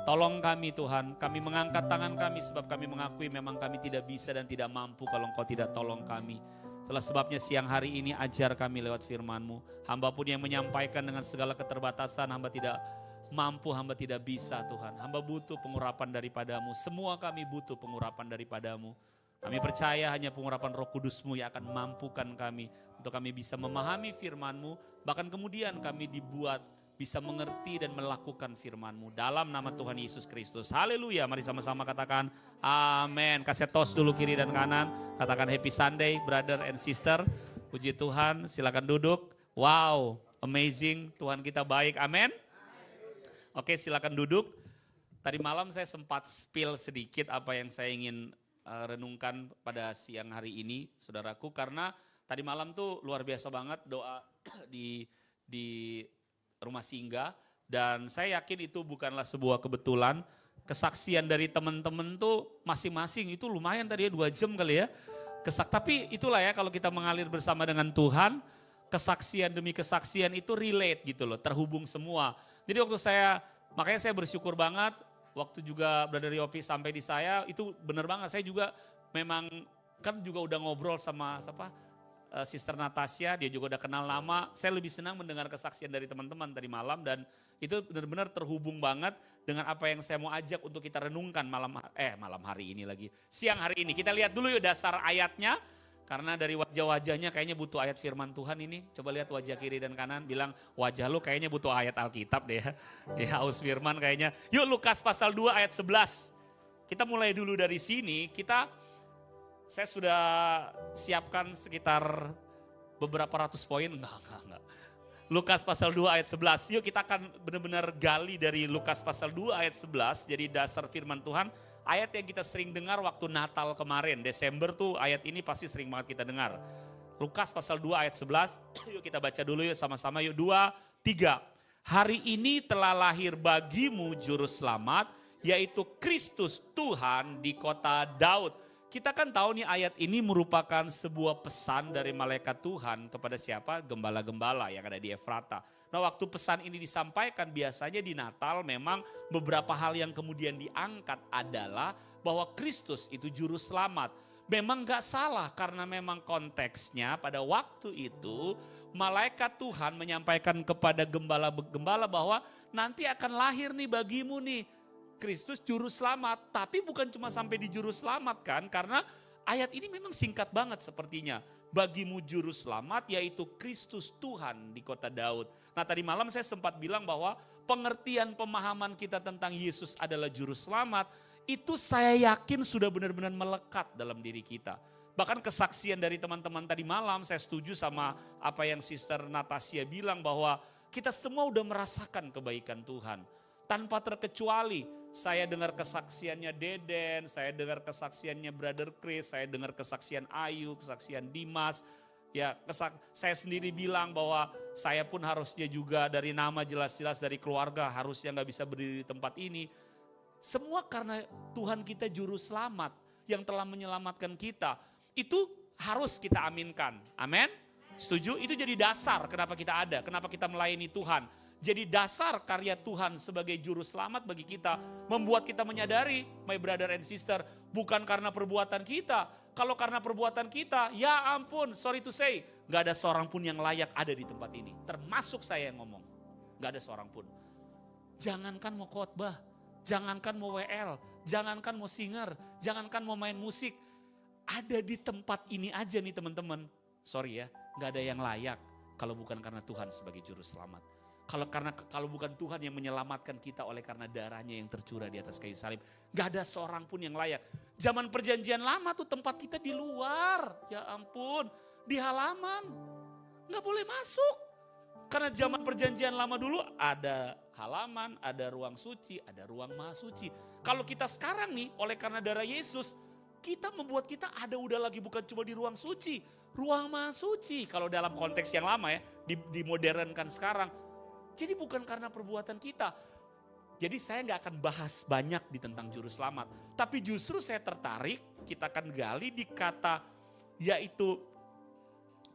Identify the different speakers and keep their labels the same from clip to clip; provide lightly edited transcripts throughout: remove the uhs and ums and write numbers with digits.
Speaker 1: Tolong kami Tuhan, kami mengangkat tangan kami sebab kami mengakui memang kami tidak bisa dan tidak mampu kalau Engkau tidak tolong kami. Itulah sebabnya siang hari ini ajar kami lewat firman-Mu. Hamba pun yang menyampaikan dengan segala keterbatasan, hamba tidak mampu, hamba tidak bisa Tuhan. Hamba butuh pengurapan daripada-Mu, semua kami butuh pengurapan daripada-Mu. Kami percaya hanya pengurapan Roh Kudus-Mu yang akan mampukan kami untuk kami bisa memahami firman-Mu, bahkan kemudian kami dibuat bisa mengerti dan melakukan firman-Mu dalam nama Tuhan Yesus Kristus. Haleluya, mari sama-sama katakan amin. Kasih tos dulu kiri dan kanan, katakan happy Sunday brother and sister. Puji Tuhan, silakan duduk. Wow, amazing, Tuhan kita baik, amin. Oke, silakan duduk. Tadi malam saya sempat spill sedikit apa yang saya ingin renungkan pada siang hari ini, saudaraku, karena tadi malam tuh luar biasa banget doa di rumah singgah, dan saya yakin itu bukanlah sebuah kebetulan. Kesaksian dari teman-teman tuh masing-masing itu lumayan tadi ya 2 jam kali ya. Tapi itulah ya kalau kita mengalir bersama dengan Tuhan, kesaksian demi kesaksian itu relate gitu loh, terhubung semua. Jadi makanya saya bersyukur banget waktu juga Brother Yopi sampai di saya, itu benar banget. Saya juga memang kan juga udah ngobrol sama Sister Natasha, dia juga udah kenal lama. Saya lebih senang mendengar kesaksian dari teman-teman tadi malam, dan itu benar-benar terhubung banget dengan apa yang saya mau ajak untuk kita renungkan malam hari ini lagi. Siang hari ini. Kita lihat dulu yuk dasar ayatnya, karena dari wajah-wajahnya kayaknya butuh ayat firman Tuhan ini. Coba lihat wajah kiri dan kanan, bilang wajah lu kayaknya butuh ayat Alkitab deh ya. Ya haus firman kayaknya. Yuk Lukas pasal 2 ayat 11. Kita mulai dulu dari sini, saya sudah siapkan sekitar beberapa ratus poin, enggak. Lukas pasal 2 ayat 11, yuk kita akan benar-benar gali dari Lukas pasal 2 ayat 11, jadi dasar firman Tuhan, ayat yang kita sering dengar waktu Natal kemarin, Desember tuh ayat ini pasti sering banget kita dengar. Lukas pasal 2 ayat 11, yuk kita baca dulu yuk sama-sama yuk, 2, 3. Hari ini telah lahir bagimu juru selamat, yaitu Kristus Tuhan di kota Daud. Kita kan tahu nih ayat ini merupakan sebuah pesan dari malaikat Tuhan kepada siapa? Gembala-gembala yang ada di Efrata. Nah waktu pesan ini disampaikan biasanya di Natal memang beberapa hal yang kemudian diangkat adalah bahwa Kristus itu juru selamat. Memang gak salah karena memang konteksnya pada waktu itu malaikat Tuhan menyampaikan kepada gembala-gembala bahwa nanti akan lahir nih bagimu nih Kristus juru selamat, tapi bukan cuma sampai di juru selamat kan, karena ayat ini memang singkat banget sepertinya. Bagimu juru selamat yaitu Kristus Tuhan di kota Daud. Nah tadi malam saya sempat bilang bahwa pengertian pemahaman kita tentang Yesus adalah juru selamat, itu saya yakin sudah benar-benar melekat dalam diri kita. Bahkan kesaksian dari teman-teman tadi malam, saya setuju sama apa yang Sister Natasha bilang bahwa kita semua udah merasakan kebaikan Tuhan. Tanpa terkecuali, saya dengar kesaksiannya Deden, saya dengar kesaksiannya Brother Chris, saya dengar kesaksian Ayu, kesaksian Dimas. Ya, saya sendiri bilang bahwa saya pun harusnya juga dari nama jelas-jelas dari keluarga harusnya gak bisa berdiri di tempat ini. Semua karena Tuhan kita juru selamat yang telah menyelamatkan kita. Itu harus kita aminkan, amin? Setuju? Itu jadi dasar kenapa kita ada, kenapa kita melayani Tuhan. Jadi dasar karya Tuhan sebagai juru selamat bagi kita. Membuat kita menyadari, my brother and sister, bukan karena perbuatan kita. Kalau karena perbuatan kita, ya ampun, sorry to say, gak ada seorang pun yang layak ada di tempat ini. Termasuk saya yang ngomong, gak ada seorang pun. Jangankan mau khotbah, jangankan mau WL, jangankan mau singer, jangankan mau main musik. Ada di tempat ini aja nih teman-teman. Sorry ya, gak ada yang layak kalau bukan karena Tuhan sebagai juru selamat. Kalau bukan Tuhan yang menyelamatkan kita oleh karena darahnya yang tercurah di atas kayu salib. Gak ada seorang pun yang layak. Zaman perjanjian lama tuh tempat kita di luar. Ya ampun, di halaman. Gak boleh masuk. Karena zaman perjanjian lama dulu ada halaman, ada ruang suci, ada ruang maha suci. Kalau kita sekarang nih oleh karena darah Yesus, kita membuat kita ada udah lagi bukan cuma di ruang suci. Ruang maha suci kalau dalam konteks yang lama ya, dimodernkan sekarang. Jadi bukan karena perbuatan kita. Jadi saya gak akan bahas banyak di tentang juru selamat. Tapi justru saya tertarik, kita akan gali di kata yaitu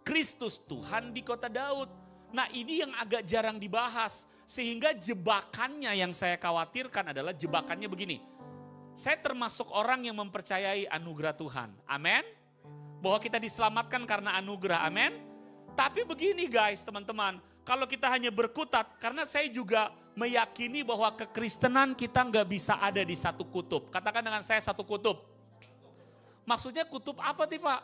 Speaker 1: Kristus Tuhan di kota Daud. Nah ini yang agak jarang dibahas. Sehingga jebakannya yang saya khawatirkan adalah jebakannya begini. Saya termasuk orang yang mempercayai anugerah Tuhan. Amin. Bahwa kita diselamatkan karena anugerah. Amin. Tapi begini guys, teman-teman. Kalau kita hanya berkutat, karena saya juga meyakini bahwa kekristenan kita nggak bisa ada di satu kutub. Katakan dengan saya satu kutub. Maksudnya kutub apa sih Pak?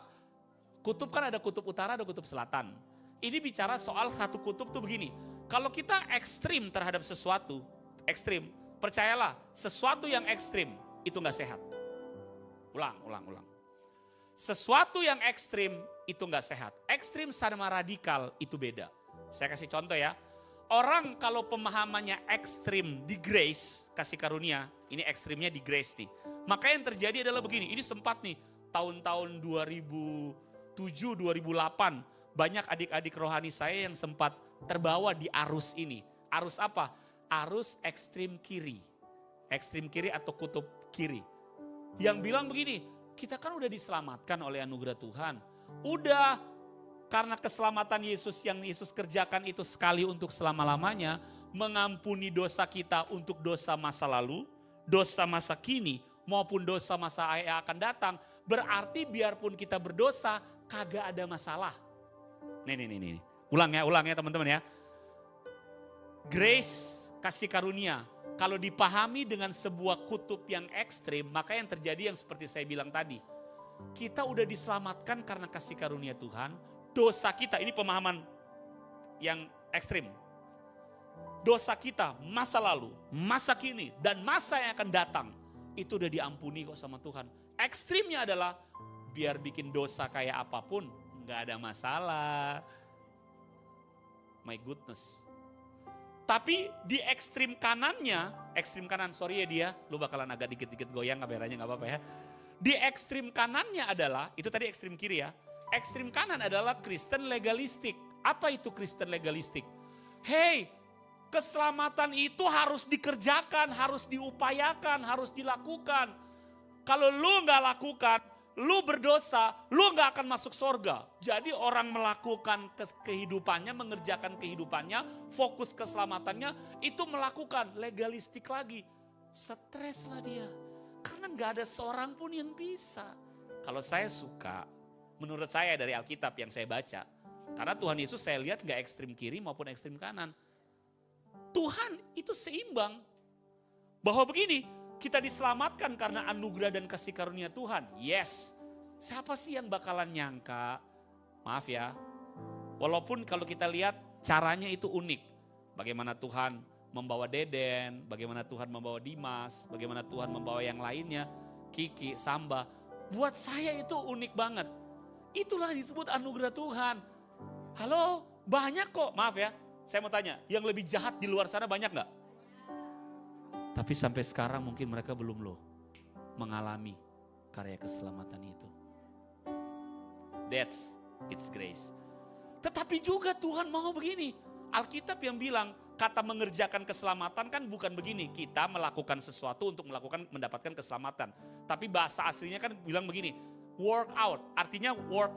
Speaker 1: Kutub kan ada kutub utara, ada kutub selatan. Ini bicara soal satu kutub tuh begini. Kalau kita ekstrim terhadap sesuatu, ekstrim, percayalah sesuatu yang ekstrim itu nggak sehat. Ulang. Sesuatu yang ekstrim itu nggak sehat. Ekstrim sama radikal itu beda. Saya kasih contoh ya. Orang kalau pemahamannya ekstrim di grace, kasih karunia, ini ekstrimnya di grace nih. Maka yang terjadi adalah begini, ini sempat nih tahun-tahun 2007, 2008, banyak adik-adik rohani saya yang sempat terbawa di arus ini. Arus apa? Arus ekstrim kiri. Ekstrim kiri atau kutub kiri. Yang bilang begini, kita kan udah diselamatkan oleh anugerah Tuhan. Udah, karena keselamatan Yesus yang Yesus kerjakan itu sekali untuk selama-lamanya, mengampuni dosa kita untuk dosa masa lalu, dosa masa kini, maupun dosa masa yang akan datang. Berarti biarpun kita berdosa, kagak ada masalah. Nih. Ulang ya teman-teman ya. Grace, kasih karunia. Kalau dipahami dengan sebuah kutub yang ekstrim, maka yang terjadi yang seperti saya bilang tadi. Kita udah diselamatkan karena kasih karunia Tuhan. Dosa kita, ini pemahaman yang ekstrim. Dosa kita, masa lalu, masa kini, dan masa yang akan datang. Itu udah diampuni kok sama Tuhan. Ekstrimnya adalah, biar bikin dosa kayak apapun, gak ada masalah. My goodness. Tapi di ekstrim kanannya, ekstrim kanan, sorry ya dia, lu bakalan agak dikit-dikit goyang kameranya gak apa-apa ya. Di ekstrim kanannya adalah, itu tadi ekstrim kiri ya. Ekstrim kanan adalah Kristen legalistik. Apa itu Kristen legalistik? Hey, keselamatan itu harus dikerjakan, harus diupayakan, harus dilakukan. Kalau lu gak lakukan, lu berdosa, lu gak akan masuk surga. Jadi orang melakukan kehidupannya, mengerjakan kehidupannya, fokus keselamatannya, itu melakukan legalistik lagi. Stres lah dia. Karena gak ada seorang pun yang bisa. Kalau saya suka, menurut saya dari Alkitab yang saya baca. Karena Tuhan Yesus saya lihat gak ekstrim kiri maupun ekstrim kanan. Tuhan itu seimbang. Bahwa begini, kita diselamatkan karena anugerah dan kasih karunia Tuhan. Yes. Siapa sih yang bakalan nyangka? Maaf ya. Walaupun kalau kita lihat caranya itu unik. Bagaimana Tuhan membawa Deden, bagaimana Tuhan membawa Dimas, bagaimana Tuhan membawa yang lainnya. Kiki, Samba. Buat saya itu unik banget. Itulah disebut anugerah Tuhan. Halo, banyak kok. Maaf ya, saya mau tanya. Yang lebih jahat di luar sana banyak gak? Tapi sampai sekarang mungkin mereka belum loh mengalami karya keselamatan itu. That's it's grace. Tetapi juga Tuhan mau begini. Alkitab yang bilang kata mengerjakan keselamatan kan bukan begini. Kita melakukan sesuatu untuk mendapatkan keselamatan. Tapi bahasa aslinya kan bilang begini. Work out, artinya work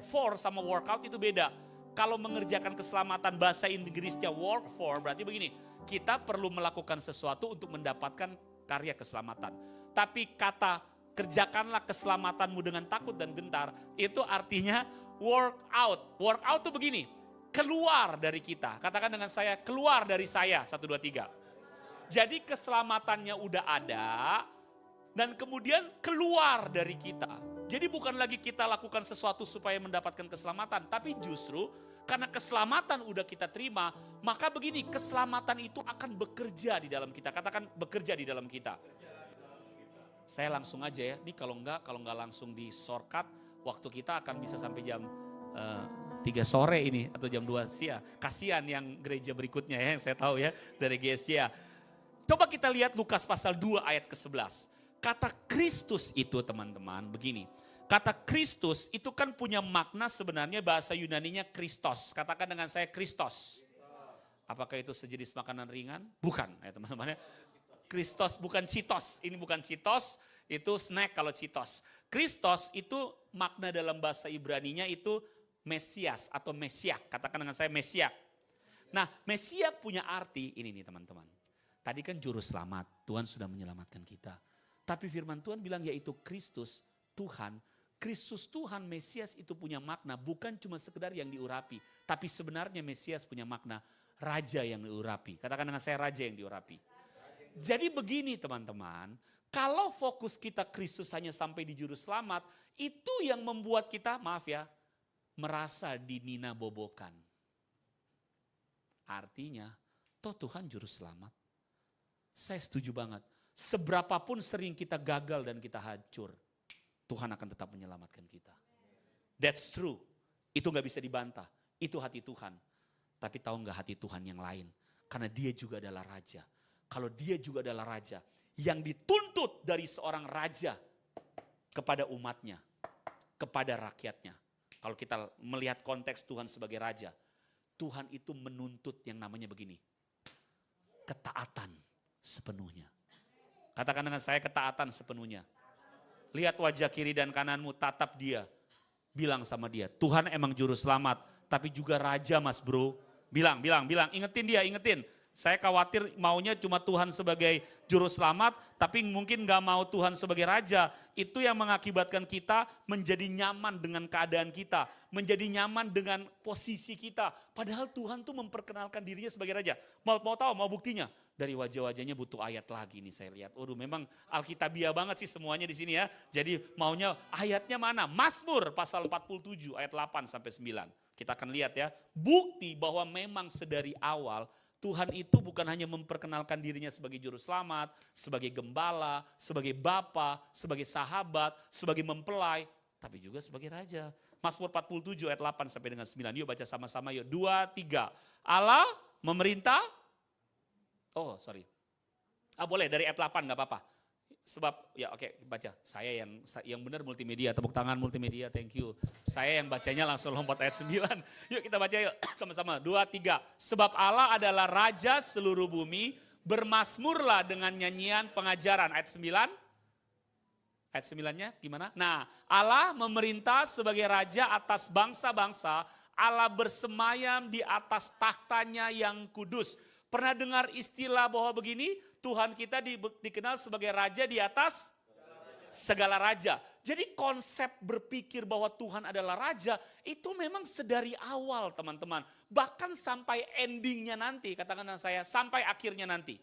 Speaker 1: for sama work out itu beda. Kalau mengerjakan keselamatan bahasa Inggrisnya work for berarti begini. Kita perlu melakukan sesuatu untuk mendapatkan karya keselamatan. Tapi kata kerjakanlah keselamatanmu dengan takut dan gentar. Itu artinya work out. Work out itu begini. Keluar dari kita. Katakan dengan saya, keluar dari saya. 1, 2, 3. Jadi keselamatannya udah ada. Dan kemudian keluar dari kita. Jadi bukan lagi kita lakukan sesuatu supaya mendapatkan keselamatan. Tapi justru karena keselamatan udah kita terima, maka begini, keselamatan itu akan bekerja di dalam kita. Katakan bekerja di dalam kita. Saya langsung aja ya, ini kalau enggak langsung di shortcut, waktu kita akan bisa sampai jam 3 sore ini, atau jam 2 siang. Kasihan yang gereja berikutnya ya, yang saya tahu ya, dari GSCA. Coba kita lihat Lukas pasal 2 ayat ke-11. Kata Kristus itu teman-teman begini. Kata Kristus itu kan punya makna sebenarnya bahasa Yunaninya Kristos. Katakan dengan saya Kristos. Apakah itu sejenis makanan ringan? Bukan ya teman-teman. Kristos bukan Citos. Ini bukan Citos, itu snack kalau Citos. Kristos itu makna dalam bahasa Ibraninya itu Mesias atau Mesiak. Katakan dengan saya Mesiak. Nah, Mesiak punya arti ini nih teman-teman. Tadi kan juru selamat, Tuhan sudah menyelamatkan kita. Tapi firman Tuhan bilang yaitu Kristus, Tuhan. Kristus Tuhan, Mesias itu punya makna bukan cuma sekedar yang diurapi. Tapi sebenarnya Mesias punya makna raja yang diurapi. Katakan dengan saya raja yang diurapi. Jadi begini teman-teman, kalau fokus kita Kristus hanya sampai di juru selamat, itu yang membuat kita, maaf ya, merasa dinina bobokan. Artinya, toh Tuhan juru selamat. Saya setuju banget. Seberapapun sering kita gagal dan kita hancur, Tuhan akan tetap menyelamatkan kita. That's true. Itu gak bisa dibantah. Itu hati Tuhan. Tapi tahu gak hati Tuhan yang lain? Karena dia juga adalah raja. Kalau dia juga adalah raja, yang dituntut dari seorang raja kepada umatnya, kepada rakyatnya. Kalau kita melihat konteks Tuhan sebagai raja, Tuhan itu menuntut yang namanya begini. Ketaatan sepenuhnya. Katakan dengan saya ketaatan sepenuhnya. Lihat wajah kiri dan kananmu, tatap dia. Bilang sama dia, Tuhan emang juru selamat, tapi juga raja mas bro. Bilang, ingetin dia, ingetin. Saya khawatir maunya cuma Tuhan sebagai juru selamat, tapi mungkin gak mau Tuhan sebagai raja. Itu yang mengakibatkan kita menjadi nyaman dengan keadaan kita. Menjadi nyaman dengan posisi kita. Padahal Tuhan tuh memperkenalkan dirinya sebagai raja. Mau tahu, mau buktinya? Dari wajah-wajahnya butuh ayat lagi nih saya lihat. Waduh memang Alkitabiah banget sih semuanya di sini ya. Jadi maunya ayatnya mana? Mazmur pasal 47 ayat 8 sampai 9. Kita akan lihat ya. Bukti bahwa memang sedari awal Tuhan itu bukan hanya memperkenalkan dirinya sebagai juru selamat, sebagai gembala, sebagai bapa, sebagai sahabat, sebagai mempelai, tapi juga sebagai raja. Mazmur 47 ayat 8 sampai dengan 9. Yuk baca sama-sama yuk. 2, 3. Allah memerintah. Oh sorry. Boleh dari ayat 8 gak apa-apa. Sebab ya oke, baca. Saya yang benar multimedia, tepuk tangan multimedia, thank you. Saya yang bacanya langsung lompat ayat 9. Yuk kita baca yuk sama-sama. 2, 3. Sebab Allah adalah raja seluruh bumi, bermasmurlah dengan nyanyian pengajaran. Ayat 9. Ayat 9-nya gimana? Nah, Allah memerintah sebagai raja atas bangsa-bangsa, Allah bersemayam di atas tahtanya yang kudus. Pernah dengar istilah bahwa begini, Tuhan kita dikenal sebagai raja di atas segala raja. Jadi konsep berpikir bahwa Tuhan adalah raja itu memang sedari awal teman-teman. Bahkan sampai endingnya nanti, katakan saya, sampai akhirnya nanti.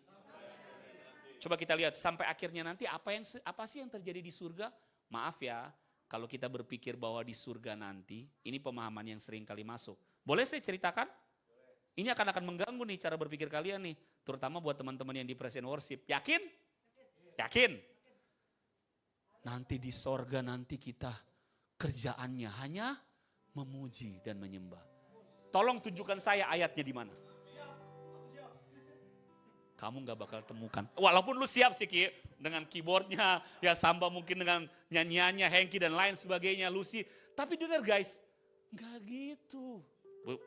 Speaker 1: Coba kita lihat sampai akhirnya nanti apa sih yang terjadi di surga? Maaf ya, kalau kita berpikir bahwa di surga nanti, ini pemahaman yang sering kali masuk. Boleh saya ceritakan? Ini akan mengganggu nih cara berpikir kalian nih. Terutama buat teman-teman yang di praise and worship. Yakin? Yakin? Nanti di sorga nanti kita kerjaannya hanya memuji dan menyembah. Tolong tunjukkan saya ayatnya di mana. Kamu gak bakal temukan. Walaupun lu siap sih Ki. Dengan keyboardnya, ya Samba mungkin dengan nyanyiannya, Hengki dan lain sebagainya, Lucy. Tapi dengar guys, gak gitu.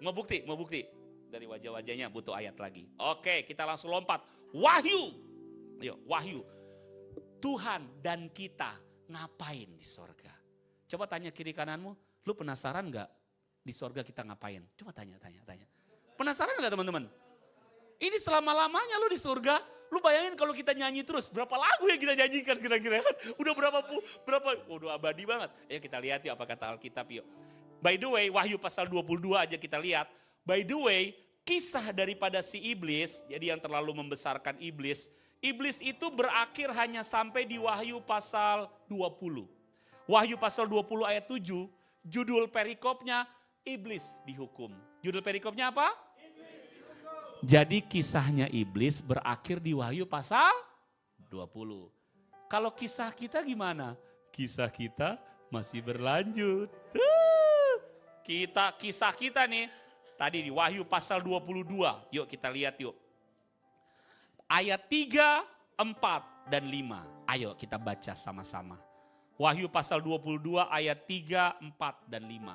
Speaker 1: Mau bukti? Dari wajah-wajahnya butuh ayat lagi. Oke, kita langsung lompat. Wahyu. Yuk, Wahyu. Tuhan dan kita ngapain di sorga? Coba tanya kiri kananmu, lu penasaran gak di sorga kita ngapain? Coba tanya. Penasaran gak teman-teman? Ini selama-lamanya lu di surga, lu bayangin kalau kita nyanyi terus, berapa lagu yang kita nyanyikan kira-kira? Udah udah abadi banget. Ayo kita lihat yuk apa kata Alkitab yuk. By the way, Wahyu pasal 22 aja kita lihat. By the way, kisah daripada si iblis, jadi yang terlalu membesarkan iblis. Iblis itu berakhir hanya sampai di Wahyu pasal 20. Wahyu pasal 20 ayat 7, judul perikopnya, iblis dihukum. Judul perikopnya apa? Jadi kisahnya iblis berakhir di Wahyu pasal 20. Kalau kisah kita gimana? Kisah kita masih berlanjut. Kisah kita nih. Tadi di Wahyu pasal 22, yuk kita lihat yuk. Ayat 3, 4, dan 5. Ayo kita baca sama-sama. Wahyu pasal 22 ayat 3, 4, dan 5.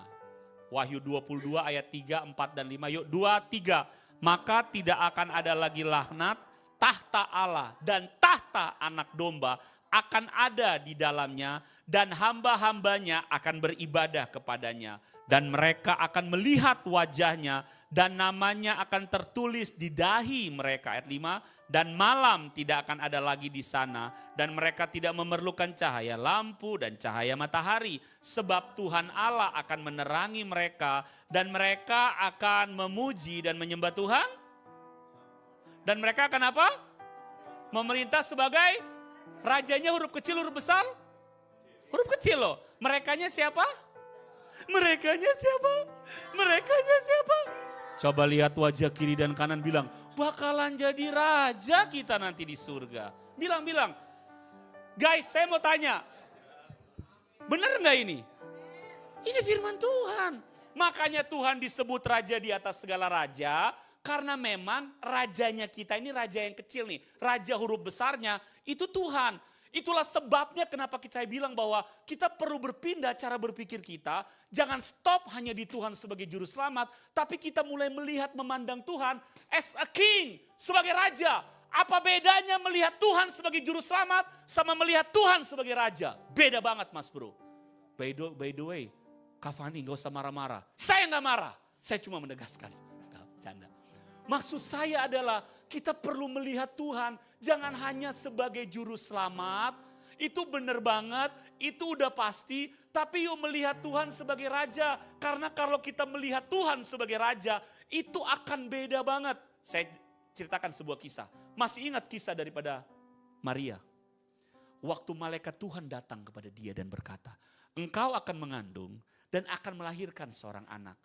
Speaker 1: Wahyu 22 ayat 3, 4, dan 5. Yuk 2, 3. Maka tidak akan ada lagi laknat, tahta Allah dan tahta anak domba akan ada di dalamnya dan hamba-hambanya akan beribadah kepadanya. Dan mereka akan melihat wajahnya dan namanya akan tertulis di dahi mereka. Ayat 5, dan malam tidak akan ada lagi di sana. Dan mereka tidak memerlukan cahaya lampu dan cahaya matahari. Sebab Tuhan Allah akan menerangi mereka dan mereka akan memuji dan menyembah Tuhan. Dan mereka akan apa? Memerintah sebagai rajanya huruf kecil, huruf besar? Huruf kecil loh. Merekanya siapa? Merekanya siapa? Merekanya siapa? Coba lihat wajah kiri dan kanan bilang, bakalan jadi raja kita nanti di surga. Bilang, guys saya mau tanya, benar nggak ini? Ini firman Tuhan. Makanya Tuhan disebut raja di atas segala raja, karena memang rajanya kita ini raja yang kecil nih. Raja huruf besarnya itu Tuhan. Itulah sebabnya kenapa saya bilang bahwa kita perlu berpindah cara berpikir kita. Jangan stop hanya di Tuhan sebagai juru selamat. Tapi kita mulai melihat memandang Tuhan as a king, sebagai raja. Apa bedanya melihat Tuhan sebagai juru selamat sama melihat Tuhan sebagai raja? Beda banget mas bro. By the way, Kak Fani gak usah marah-marah. Saya gak marah, saya cuma menegaskan. Canda. Maksud saya adalah kita perlu melihat Tuhan jangan hanya sebagai juru selamat. Itu benar banget, itu udah pasti. Tapi yuk melihat Tuhan sebagai raja. Karena kalau kita melihat Tuhan sebagai raja, itu akan beda banget. Saya ceritakan sebuah kisah. Masih ingat kisah daripada Maria? Waktu malaikat Tuhan datang kepada dia dan berkata, engkau akan mengandung dan akan melahirkan seorang anak.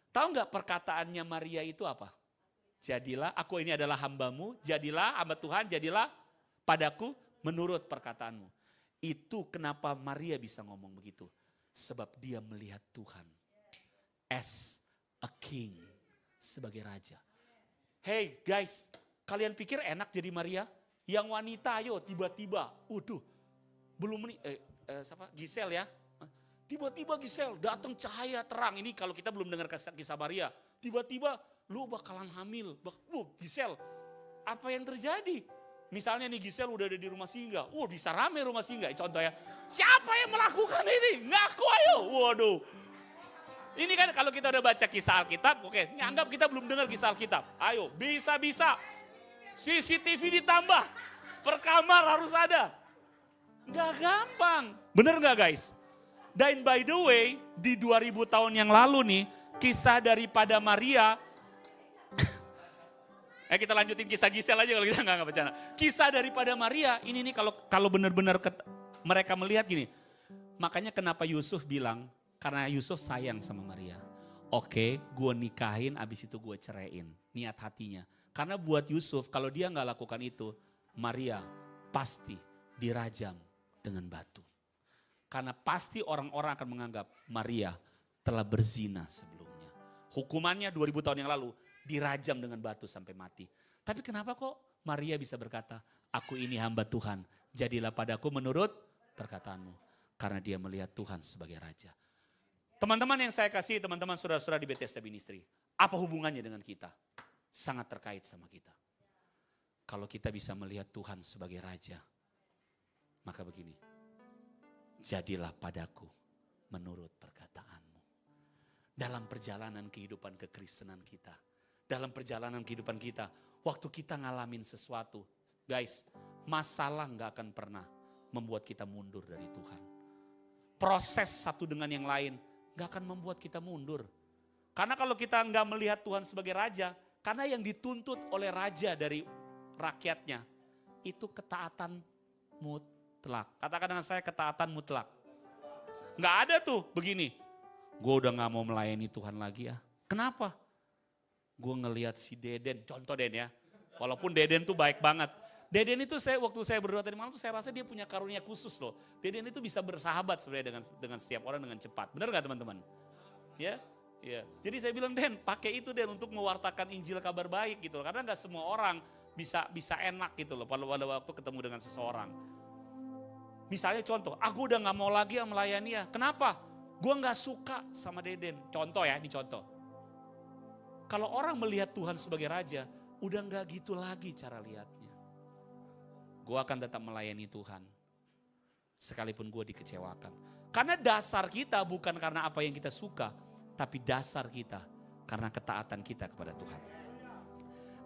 Speaker 1: Tahu nggak perkataannya Maria itu apa? Jadilah, aku ini adalah hambamu, jadilah hamba Tuhan, jadilah padaku menurut perkataanmu. Itu kenapa Maria bisa ngomong begitu. Sebab dia melihat Tuhan as a king, sebagai raja. Hey guys, kalian pikir enak jadi Maria? Yang wanita ayo tiba-tiba, belum Giselle ya. Tiba-tiba Giselle datang cahaya terang. Ini kalau kita belum dengar kisah Maria. Tiba-tiba lu bakalan hamil. Giselle, apa yang terjadi? Misalnya nih Giselle udah ada di rumah singgah. Bisa rame rumah singgah. Contoh ya, siapa yang melakukan ini? Ngaku ayo. Waduh. Ini kan kalau kita udah baca kisah Alkitab, oke, anggap kita belum dengar kisah Alkitab. Ayo, bisa-bisa. CCTV ditambah. Per kamar harus ada. Gak gampang. Bener gak guys? Dan by the way, di 2000 tahun yang lalu nih, kisah daripada Maria. Kita lanjutin kisah Giselle aja kalau kita nggak bercanda. Kisah daripada Maria, ini nih kalau benar-benar mereka melihat gini. Makanya kenapa Yusuf bilang, karena Yusuf sayang sama Maria. Oke, gue nikahin, abis itu gue ceraiin. Niat hatinya. Karena buat Yusuf, kalau dia nggak lakukan itu, Maria pasti dirajam dengan batu. Karena pasti orang-orang akan menganggap Maria telah berzina sebelumnya. Hukumannya 2000 tahun yang lalu, dirajam dengan batu sampai mati. Tapi kenapa kok Maria bisa berkata, aku ini hamba Tuhan, jadilah padaku menurut perkataanmu. Karena dia melihat Tuhan sebagai raja. Teman-teman yang saya kasih, teman-teman saudara-saudara di Bethesda Ministry, apa hubungannya dengan kita? Sangat terkait sama kita. Kalau kita bisa melihat Tuhan sebagai raja, maka begini, jadilah padaku menurut perkataanmu. Dalam perjalanan kehidupan kekristenan kita, dalam perjalanan kehidupan kita, waktu kita ngalamin sesuatu, guys, masalah gak akan pernah membuat kita mundur dari Tuhan. Proses satu dengan yang lain gak akan membuat kita mundur. Karena kalau kita gak melihat Tuhan sebagai raja, karena yang dituntut oleh raja dari rakyatnya, itu ketaatan mutlak. Katakan dengan saya, ketaatan mutlak. Gak ada tuh begini, gue udah gak mau melayani Tuhan lagi ya. Kenapa? Gue ngelihat si Deden, contoh Den ya. Walaupun Deden tuh baik banget. Deden itu waktu saya berdoa tadi malam tuh saya rasa dia punya karunia khusus loh. Deden itu bisa bersahabat sebenarnya dengan setiap orang dengan cepat. Benar gak teman-teman? Ya, ya. Jadi saya bilang Den, pakai itu Den untuk mewartakan Injil kabar baik gitu loh. Karena gak semua orang bisa enak gitu loh pada waktu ketemu dengan seseorang. Misalnya contoh, aku udah gak mau lagi melayani ya. Kenapa? Gue gak suka sama Deden. Contoh ya, ini contoh. Kalau orang melihat Tuhan sebagai raja, udah gak gitu lagi cara lihatnya. Gue akan tetap melayani Tuhan. sekalipun gue dikecewakan. Karena dasar kita bukan karena apa yang kita suka, tapi dasar kita karena ketaatan kita kepada Tuhan.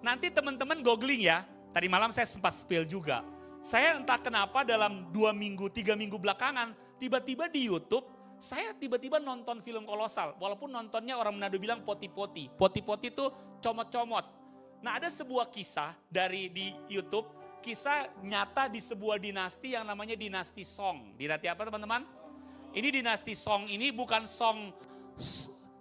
Speaker 1: Nanti teman-teman googling ya, tadi malam saya sempat spill juga. Saya entah kenapa dalam 2 minggu, 3 minggu belakangan, tiba-tiba di YouTube, saya tiba-tiba nonton film Kolosal. Walaupun nontonnya orang Manado bilang poti-poti. Poti-poti itu comot-comot. Nah ada sebuah kisah di YouTube, kisah nyata di sebuah dinasti yang namanya dinasti Song. Dinasti apa teman-teman? Ini dinasti Song ini bukan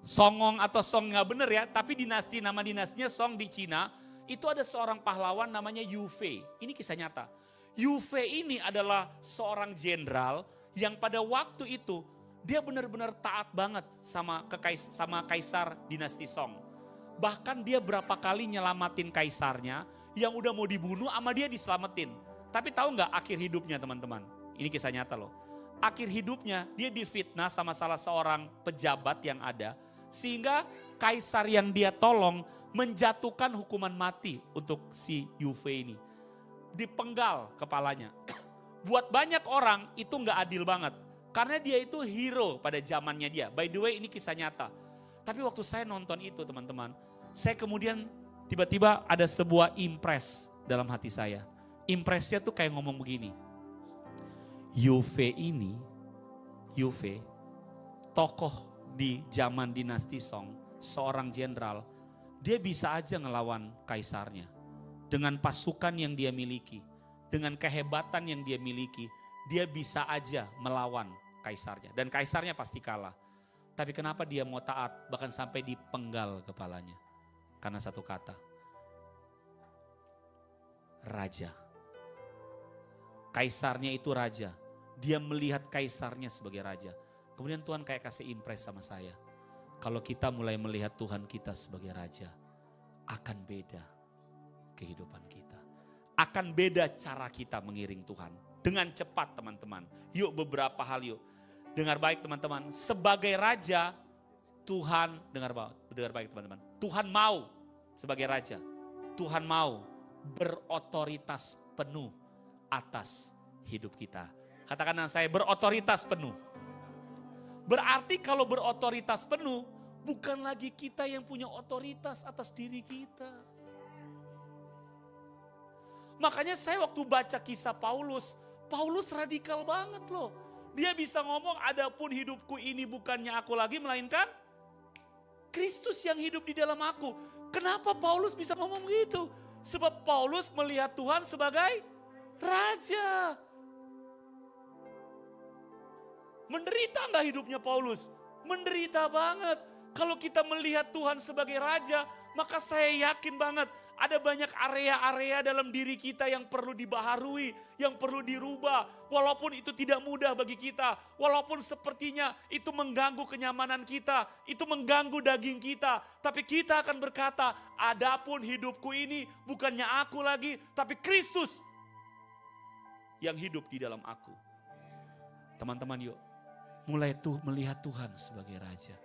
Speaker 1: Songong atau Song nggak bener ya, tapi nama dinastinya Song di Cina. Itu ada seorang pahlawan namanya Yu Fei. Ini kisah nyata. Yu Fei ini adalah seorang jenderal yang pada waktu itu dia benar-benar taat banget sama kaisar dinasti Song. Bahkan dia berapa kali nyelamatin kaisarnya yang udah mau dibunuh sama dia diselamatin. Tapi tahu nggak akhir hidupnya teman-teman? Ini kisah nyata loh. Akhir hidupnya dia difitnah sama salah seorang pejabat yang ada. Sehingga kaisar yang dia tolong menjatuhkan hukuman mati untuk si Yu Fei ini. Dipenggal kepalanya. Buat banyak orang itu nggak adil banget. Karena dia itu hero pada zamannya dia. By the way ini kisah nyata. Tapi waktu saya nonton itu teman-teman. Saya kemudian tiba-tiba ada sebuah impress dalam hati saya. Impressnya tuh kayak ngomong begini. Yu Fei ini, tokoh di zaman dinasti Song, seorang jenderal, dia bisa aja ngelawan kaisarnya. Dengan pasukan yang dia miliki, dengan kehebatan yang dia miliki, dia bisa aja melawan kaisarnya. Dan kaisarnya pasti kalah. Tapi kenapa dia mau taat, bahkan sampai dipenggal kepalanya? Karena satu kata, raja. Kaisarnya itu raja. Dia melihat kaisarnya sebagai raja. Kemudian Tuhan kayak kasih impress sama saya. Kalau kita mulai melihat Tuhan kita sebagai raja, akan beda kehidupan kita. Akan beda cara kita mengiring Tuhan. Dengan cepat teman-teman. Yuk beberapa hal yuk. Dengar baik teman-teman. Sebagai raja, Tuhan, dengar baik teman-teman. Tuhan mau sebagai raja. Tuhan mau berotoritas penuh atas hidup kita. Katakan dengan saya, berotoritas penuh. Berarti kalau berotoritas penuh, bukan lagi kita yang punya otoritas atas diri kita. Makanya saya waktu baca kisah Paulus radikal banget loh. Dia bisa ngomong, adapun hidupku ini bukannya aku lagi, melainkan Kristus yang hidup di dalam aku. Kenapa Paulus bisa ngomong gitu? Sebab Paulus melihat Tuhan sebagai raja. Menderita enggak hidupnya Paulus? Menderita banget. Kalau kita melihat Tuhan sebagai raja, maka saya yakin banget ada banyak area-area dalam diri kita yang perlu dibaharui, yang perlu dirubah. Walaupun itu tidak mudah bagi kita, walaupun sepertinya itu mengganggu kenyamanan kita, itu mengganggu daging kita. Tapi kita akan berkata, adapun hidupku ini bukannya aku lagi, tapi Kristus yang hidup di dalam aku. Teman-teman yuk, mulai tuh melihat Tuhan sebagai raja.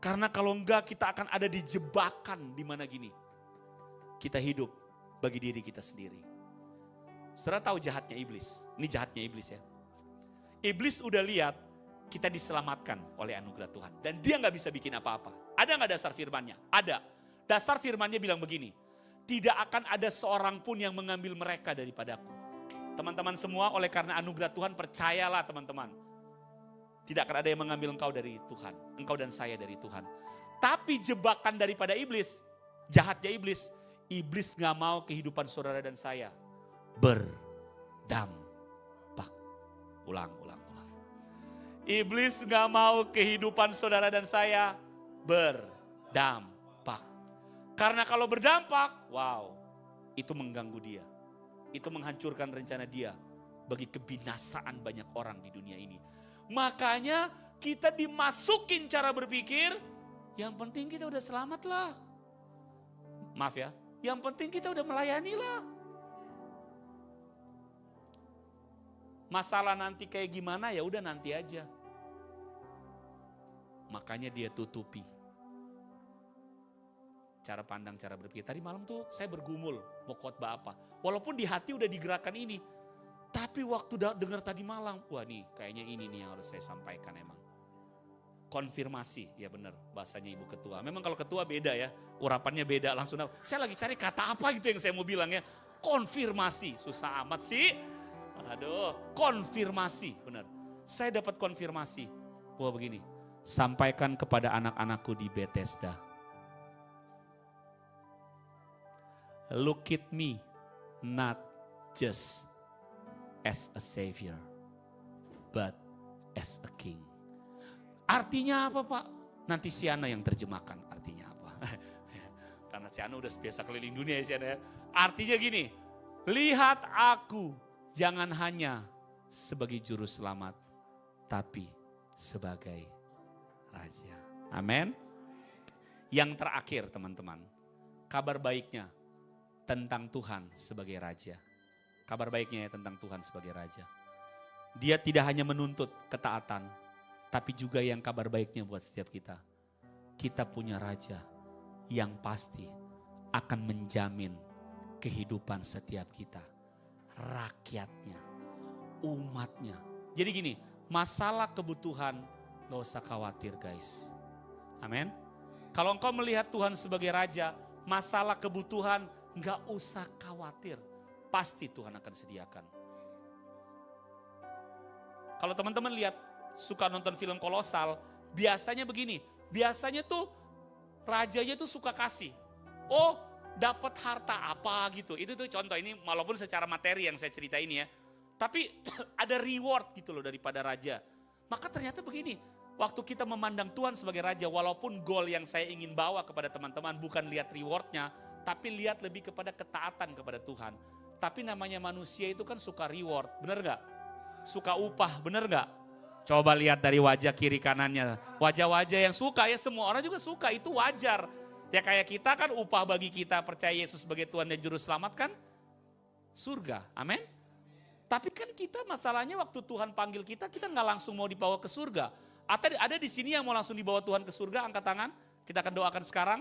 Speaker 1: Karena kalau enggak kita akan ada di jebakan di mana gini. Kita hidup bagi diri kita sendiri. Saudara tahu jahatnya iblis. Ini jahatnya iblis ya. Iblis udah lihat kita diselamatkan oleh anugerah Tuhan. Dan dia gak bisa bikin apa-apa. Ada gak dasar firmannya? Ada. Dasar firmannya bilang begini. Tidak akan ada seorang pun yang mengambil mereka daripadaku. Teman-teman semua oleh karena anugerah Tuhan percayalah teman-teman. Tidak akan ada yang mengambil engkau dari Tuhan. Engkau dan saya dari Tuhan. Tapi jebakan daripada iblis. Jahatnya iblis. Iblis gak mau kehidupan saudara dan saya berdampak. Ulang. Iblis gak mau kehidupan saudara dan saya berdampak. Karena kalau berdampak, wow, itu mengganggu dia. Itu menghancurkan rencana dia bagi kebinasaan banyak orang di dunia ini. Makanya kita dimasukin cara berpikir, yang penting kita udah selamat lah. Maaf ya. Yang penting kita udah melayani lah. Masalah nanti kayak gimana ya udah nanti aja. Makanya dia tutupi cara pandang, cara berpikir. Tadi malam tuh saya bergumul mau khotbah apa. Walaupun di hati udah digerakkan ini. Tapi waktu dengar tadi malam, wah nih kayaknya ini nih yang harus saya sampaikan emang. Konfirmasi, ya benar bahasanya Ibu Ketua. Memang kalau ketua beda ya, urapannya beda langsung. Saya lagi cari kata apa gitu yang saya mau bilang ya. Konfirmasi, susah amat sih. Aduh, konfirmasi, benar. Saya dapat konfirmasi, bahwa begini, sampaikan kepada anak-anakku di Bethesda. Look at me, not just as a savior, but as a king. Artinya apa Pak? Nanti Siana yang terjemahkan artinya apa. Karena Siana udah biasa keliling dunia ya Siana ya. Artinya gini, lihat aku jangan hanya sebagai juru selamat, tapi sebagai raja. Amin. Yang terakhir teman-teman, kabar baiknya tentang Tuhan sebagai raja. Kabar baiknya ya tentang Tuhan sebagai raja. Dia tidak hanya menuntut ketaatan, tapi juga yang kabar baiknya buat setiap kita. Kita punya raja yang pasti akan menjamin kehidupan setiap kita. Rakyatnya, umatnya. Jadi gini, masalah kebutuhan gak usah khawatir guys. Amin. Kalau engkau melihat Tuhan sebagai raja, masalah kebutuhan gak usah khawatir. Pasti Tuhan akan sediakan. Kalau teman-teman lihat, suka nonton film Kolosal, biasanya begini. Biasanya tuh rajanya tuh suka kasih. Oh dapat harta apa gitu. Itu tuh contoh ini walaupun secara materi yang saya cerita ini ya. Tapi ada reward gitu loh daripada raja. Maka ternyata begini. Waktu kita memandang Tuhan sebagai raja, walaupun goal yang saya ingin bawa kepada teman-teman bukan lihat rewardnya, tapi lihat lebih kepada ketaatan kepada Tuhan. Tapi namanya manusia itu kan suka reward, bener gak? Suka upah, bener gak? Coba lihat dari wajah kiri kanannya. Wajah-wajah yang suka ya semua orang juga suka, itu wajar. Ya kayak kita kan upah bagi kita percaya Yesus sebagai Tuhan dan Juru Selamat kan surga, amin. Tapi kan kita masalahnya waktu Tuhan panggil kita gak langsung mau dibawa ke surga. Atau ada di sini yang mau langsung dibawa Tuhan ke surga, angkat tangan. Kita akan doakan sekarang.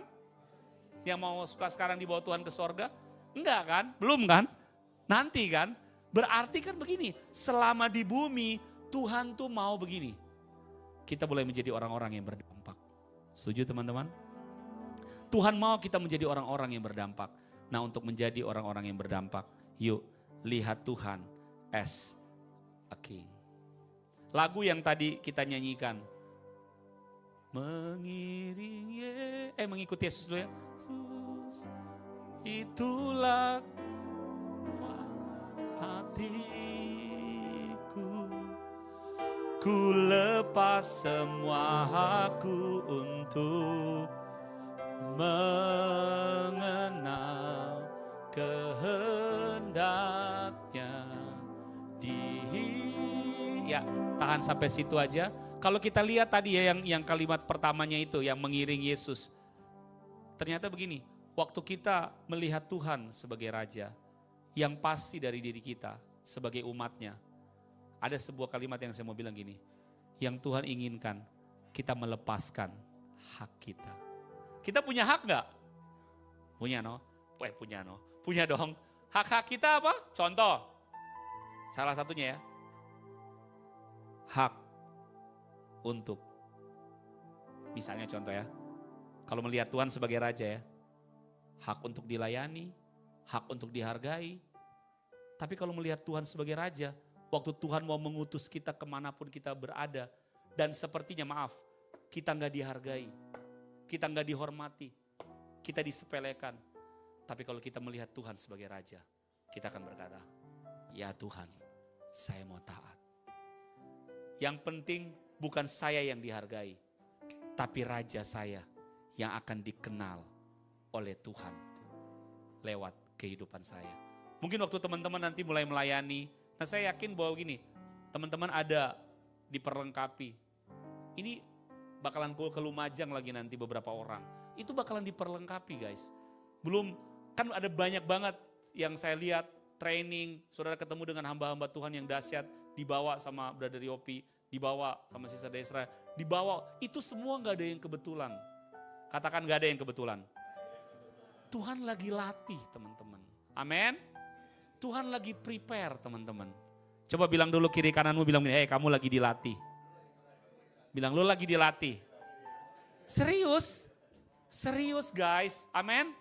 Speaker 1: Yang mau suka sekarang dibawa Tuhan ke surga. Enggak kan, belum kan. Nanti kan, berarti kan begini, selama di bumi Tuhan tuh mau begini. Kita boleh menjadi orang-orang yang berdampak. Setuju teman-teman? Tuhan mau kita menjadi orang-orang yang berdampak. Nah untuk menjadi orang-orang yang berdampak, yuk lihat Tuhan as a king. Lagu yang tadi kita nyanyikan. Mengikuti Yesus dulu ya. Yesus, itulah hatiku, ku lepas semua hakku untuk mengenal kehendaknya. Ya tahan sampai situ aja. Kalau kita lihat tadi ya yang kalimat pertamanya itu yang mengiring Yesus. Ternyata begini, waktu kita melihat Tuhan sebagai raja, yang pasti dari diri kita sebagai umatnya. Ada sebuah kalimat yang saya mau bilang gini. Yang Tuhan inginkan kita melepaskan hak kita. Kita punya hak gak? Punya no? Punya dong. Hak-hak kita apa? Contoh. Salah satunya ya. Hak untuk. Misalnya contoh ya. Kalau melihat Tuhan sebagai raja ya. Hak untuk dilayani. Hak untuk dihargai. Tapi kalau melihat Tuhan sebagai raja, waktu Tuhan mau mengutus kita kemanapun kita berada, dan sepertinya maaf, kita nggak dihargai, kita nggak dihormati, kita disepelekan. Tapi kalau kita melihat Tuhan sebagai raja, kita akan berkata, ya Tuhan, saya mau taat. Yang penting bukan saya yang dihargai, tapi raja saya yang akan dikenal oleh Tuhan lewat kehidupan saya. Mungkin waktu teman-teman nanti mulai melayani, nah saya yakin bahwa gini, teman-teman ada diperlengkapi. Ini bakalan ke Lumajang lagi nanti beberapa orang. Itu bakalan diperlengkapi guys. Belum, kan ada banyak banget yang saya lihat training, saudara ketemu dengan hamba-hamba Tuhan yang dahsyat, dibawa sama Brother Yopi, dibawa sama Sister Desra, dibawa. Itu semua gak ada yang kebetulan. Katakan gak ada yang kebetulan. Tuhan lagi latih teman-teman. Amin. Tuhan lagi prepare teman-teman. Coba bilang dulu kiri kananmu, bilang, kamu lagi dilatih. Bilang, lu lagi dilatih. Serius, serius guys, amin.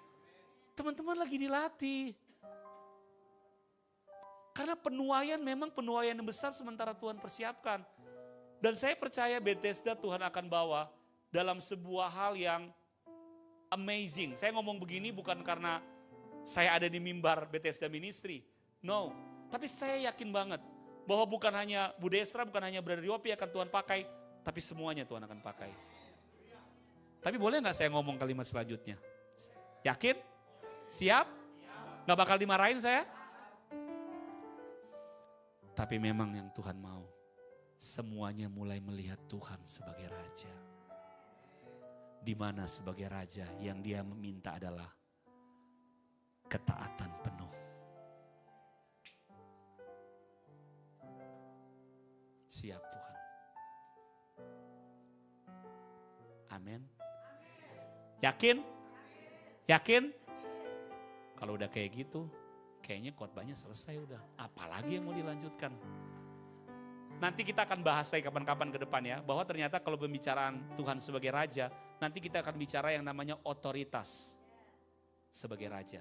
Speaker 1: Teman-teman lagi dilatih. Karena penuaian memang penuaian yang besar sementara Tuhan persiapkan. Dan saya percaya Bethesda Tuhan akan bawa dalam sebuah hal yang amazing. Saya ngomong begini bukan karena saya ada di mimbar Bethesda Ministry. No, tapi saya yakin banget bahwa bukan hanya Bu Desra, bukan hanya Brother Yopi akan Tuhan pakai, tapi semuanya Tuhan akan pakai. Tapi boleh gak saya ngomong kalimat selanjutnya? Yakin? Siap? Gak bakal dimarahin saya? Tapi memang yang Tuhan mau, semuanya mulai melihat Tuhan sebagai Raja. Di mana sebagai Raja yang Dia meminta adalah ketaatan penuh. Siap Tuhan. Amin. Yakin? Yakin? Kalau udah kayak gitu, kayaknya khotbahnya selesai udah. Apalagi yang mau dilanjutkan? Nanti kita akan bahas lagi kapan-kapan ke depan ya, bahwa ternyata kalau pembicaraan Tuhan sebagai Raja, nanti kita akan bicara yang namanya otoritas sebagai Raja.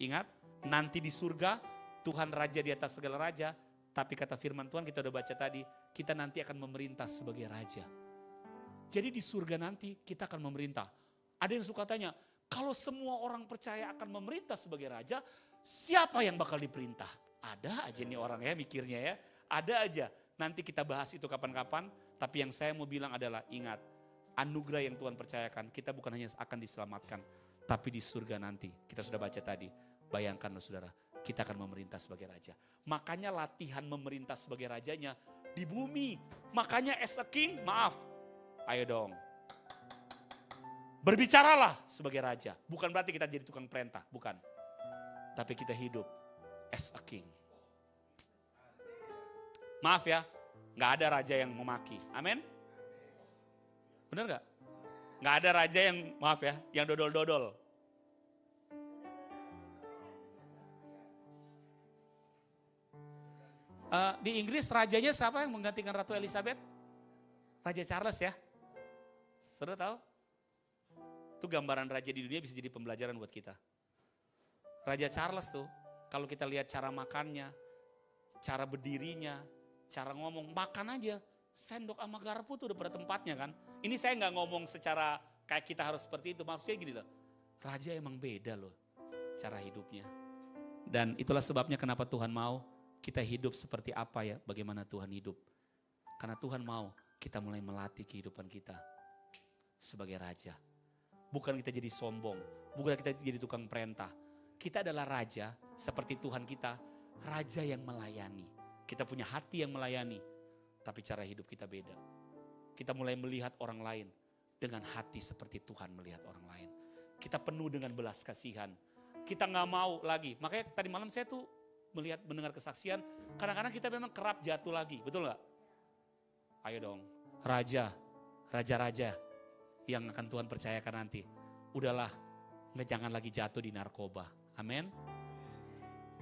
Speaker 1: Ingat, nanti di surga Tuhan Raja di atas segala Raja, tapi kata firman Tuhan kita udah baca tadi, kita nanti akan memerintah sebagai Raja. Jadi di surga nanti kita akan memerintah. Ada yang suka tanya, kalau semua orang percaya akan memerintah sebagai Raja, siapa yang bakal diperintah? Ada aja nih orang ya mikirnya ya, ada aja. Nanti kita bahas itu kapan-kapan, tapi yang saya mau bilang adalah ingat, anugerah yang Tuhan percayakan, kita bukan hanya akan diselamatkan, tapi di surga nanti, kita sudah baca tadi, bayangkan loh saudara, kita akan memerintah sebagai Raja. Makanya latihan memerintah sebagai Rajanya di bumi. Makanya as a king, maaf, ayo dong. Berbicaralah sebagai Raja. Bukan berarti kita jadi tukang perintah, bukan. Tapi kita hidup as a king. Maaf ya, gak ada raja yang memaki. Amin? Benar gak? Gak ada raja yang, maaf ya, yang dodol-dodol. Di Inggris rajanya siapa yang menggantikan Ratu Elizabeth? Raja Charles ya. Saudara tahu? Itu gambaran raja di dunia bisa jadi pembelajaran buat kita. Raja Charles tuh, kalau kita lihat cara makannya, cara berdirinya, cara ngomong, makan aja. Sendok sama garpu tuh udah pada tempatnya kan. Ini saya gak ngomong secara kayak kita harus seperti itu. Maksudnya gini loh, raja emang beda loh cara hidupnya. Dan itulah sebabnya kenapa Tuhan mau kita hidup seperti apa ya, bagaimana Tuhan hidup. Karena Tuhan mau kita mulai melatih kehidupan kita sebagai raja. Bukan kita jadi sombong, bukan kita jadi tukang perintah. Kita adalah raja seperti Tuhan kita, raja yang melayani. Kita punya hati yang melayani, tapi cara hidup kita beda. Kita mulai melihat orang lain dengan hati seperti Tuhan melihat orang lain. Kita penuh dengan belas kasihan. Kita gak mau lagi, makanya tadi malam saya tuh mendengar kesaksian, kadang-kadang kita memang kerap jatuh lagi, betul gak? Ayo dong, raja-raja yang akan Tuhan percayakan nanti. Udahlah, jangan lagi jatuh di narkoba. Amin.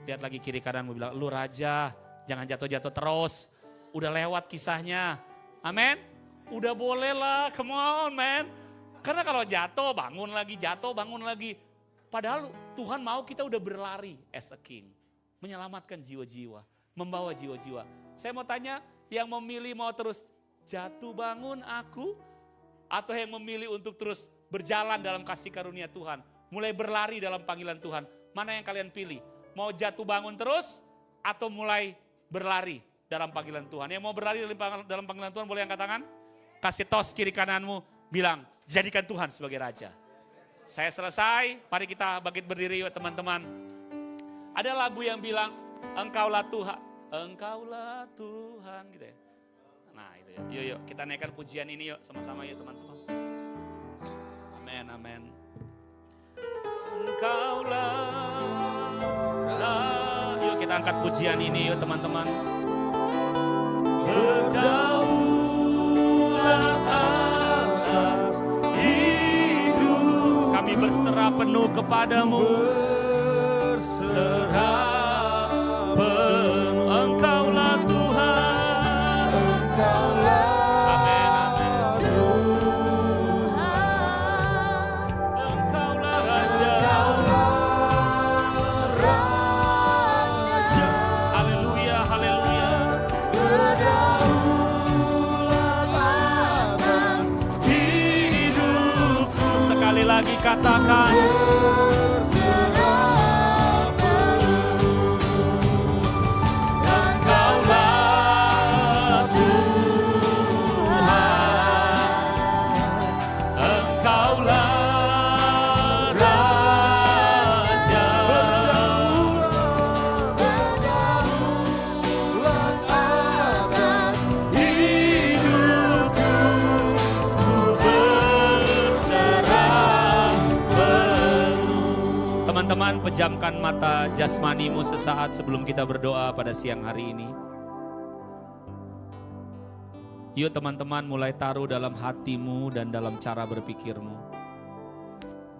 Speaker 1: Lihat lagi kiri kanan, mau bilang, lu raja, jangan jatuh-jatuh terus. Udah lewat kisahnya. Amin. Udah boleh lah, come on man. Karena kalau jatuh, bangun lagi, jatuh, bangun lagi. Padahal Tuhan mau kita udah berlari as a king. Menyelamatkan jiwa-jiwa, membawa jiwa-jiwa. Saya mau tanya, yang memilih mau terus jatuh bangun aku, atau yang memilih untuk terus berjalan dalam kasih karunia Tuhan, mulai berlari dalam panggilan Tuhan, mana yang kalian pilih? Mau jatuh bangun terus, atau mulai berlari dalam panggilan Tuhan? Yang mau berlari dalam panggilan Tuhan boleh angkat tangan? Kasih tos kiri kananmu, bilang, jadikan Tuhan sebagai Raja. Saya selesai, mari kita bangkit berdiri yuk teman-teman. Ada lagu yang bilang, Engkaulah Tuhan, Engkaulah Tuhan gitu ya. Nah itu ya, yuk kita naikkan pujian ini yuk sama-sama yuk teman-teman. Amin, amin. Engkaulah, yuk kita angkat pujian ini yuk teman-teman. Berdaulat atas hidup, kami berserah penuh kepadamu. Berserah penuh, Engkaulah Tuhan. katakan. Engkaulah Tuhan, Engkaulah Raja. Hidupku berserah penuh. Teman-teman, pejamkan mata jasmanimu sesaat sebelum kita berdoa pada siang hari ini. Yuk teman-teman, mulai taruh dalam hatimu dan dalam cara berpikirmu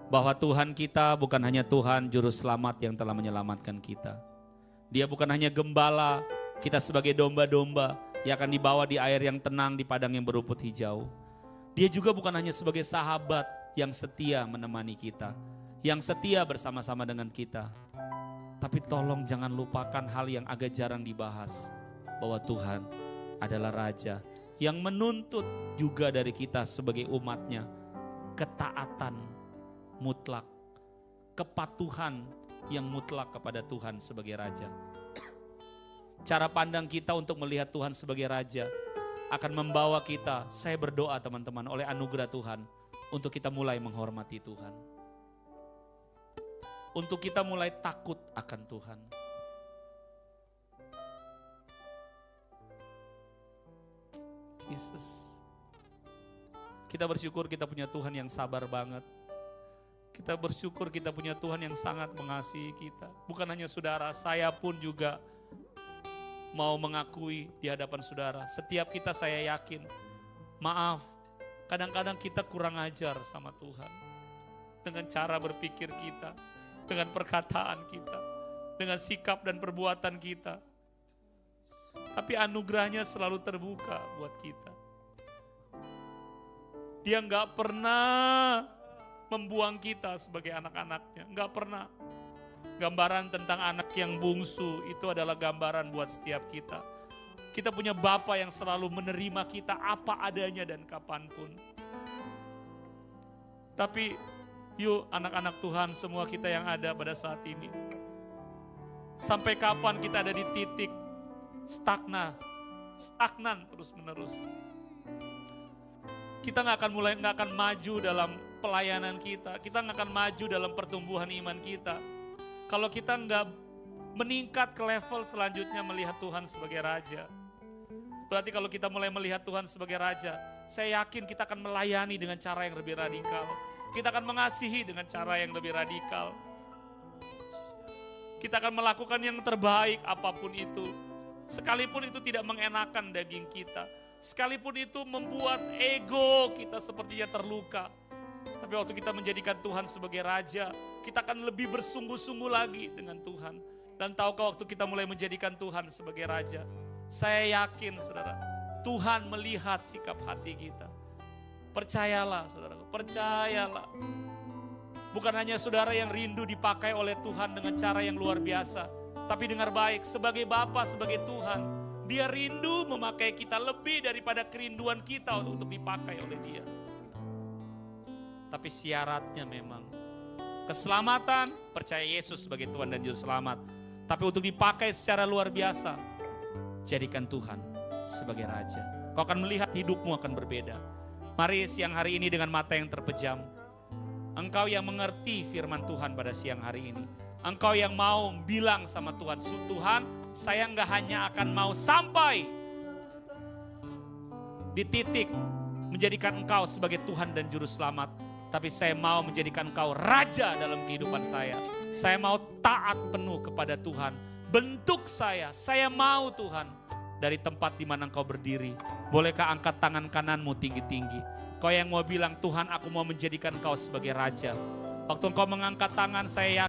Speaker 1: bahwa Tuhan kita bukan hanya Tuhan Juru Selamat yang telah menyelamatkan kita. Dia bukan hanya gembala kita sebagai domba-domba yang akan dibawa di air yang tenang di padang yang berumput hijau. Dia juga bukan hanya sebagai sahabat yang setia menemani kita, yang setia bersama-sama dengan kita. Tapi tolong jangan lupakan hal yang agak jarang dibahas, bahwa Tuhan adalah Raja yang menuntut juga dari kita sebagai umatnya ketaatan mutlak, kepatuhan yang mutlak kepada Tuhan sebagai Raja. Cara pandang kita untuk melihat Tuhan sebagai Raja akan membawa kita, saya berdoa teman-teman, oleh anugerah Tuhan, untuk kita mulai menghormati Tuhan. Untuk kita mulai takut akan Tuhan. Jesus. Kita bersyukur kita punya Tuhan yang sabar banget. Kita bersyukur kita punya Tuhan yang sangat mengasihi kita. Bukan hanya saudara, saya pun juga mau mengakui di hadapan saudara. Setiap kita, saya yakin, maaf, kadang-kadang kita kurang ajar sama Tuhan. Dengan cara berpikir kita, dengan perkataan kita, dengan sikap dan perbuatan kita. Tapi anugerahnya selalu terbuka buat kita. Dia gak pernah membuang kita sebagai anak-anaknya, gak pernah. Gambaran tentang anak yang bungsu itu adalah gambaran buat setiap kita. Kita punya Bapa yang selalu menerima kita apa adanya dan kapanpun. Tapi yuk anak-anak Tuhan, semua kita yang ada pada saat ini, sampai kapan kita ada di titik stagnan terus menerus? Kita nggak akan maju dalam pelayanan kita nggak akan maju dalam pertumbuhan iman kita kalau kita nggak meningkat ke level selanjutnya melihat Tuhan sebagai Raja. Berarti kalau kita mulai melihat Tuhan sebagai Raja, saya yakin kita akan melayani dengan cara yang lebih radikal. Kita akan mengasihi dengan cara yang lebih radikal. Kita akan melakukan yang terbaik apapun itu. Sekalipun itu tidak mengenakan daging kita. Sekalipun itu membuat ego kita sepertinya terluka. Tapi waktu kita menjadikan Tuhan sebagai Raja, kita akan lebih bersungguh-sungguh lagi dengan Tuhan. Dan tahukah waktu kita mulai menjadikan Tuhan sebagai Raja, saya yakin saudara, Tuhan melihat sikap hati kita. Percayalah saudara, percayalah. Bukan hanya saudara yang rindu dipakai oleh Tuhan dengan cara yang luar biasa. Tapi dengar baik, sebagai Bapa, sebagai Tuhan, Dia rindu memakai kita lebih daripada kerinduan kita untuk dipakai oleh Dia. Tapi syaratnya memang keselamatan, percaya Yesus sebagai Tuhan dan Juru Selamat. Tapi untuk dipakai secara luar biasa, jadikan Tuhan sebagai Raja. Kau akan melihat hidupmu akan berbeda. Mari siang hari ini dengan mata yang terpejam, engkau yang mengerti firman Tuhan pada siang hari ini, engkau yang mau bilang sama Tuhan, Tuhan, saya nggak hanya akan mau sampai di titik menjadikan engkau sebagai Tuhan dan Juru Selamat, tapi saya mau menjadikan engkau Raja dalam kehidupan saya. Saya mau taat penuh kepada Tuhan. Bentuk saya mau Tuhan dari tempat di mana engkau berdiri. Bolehkah angkat tangan kananmu tinggi-tinggi? Kau yang mau bilang, Tuhan aku mau menjadikan engkau sebagai Raja. Waktu engkau mengangkat tangan, saya yakin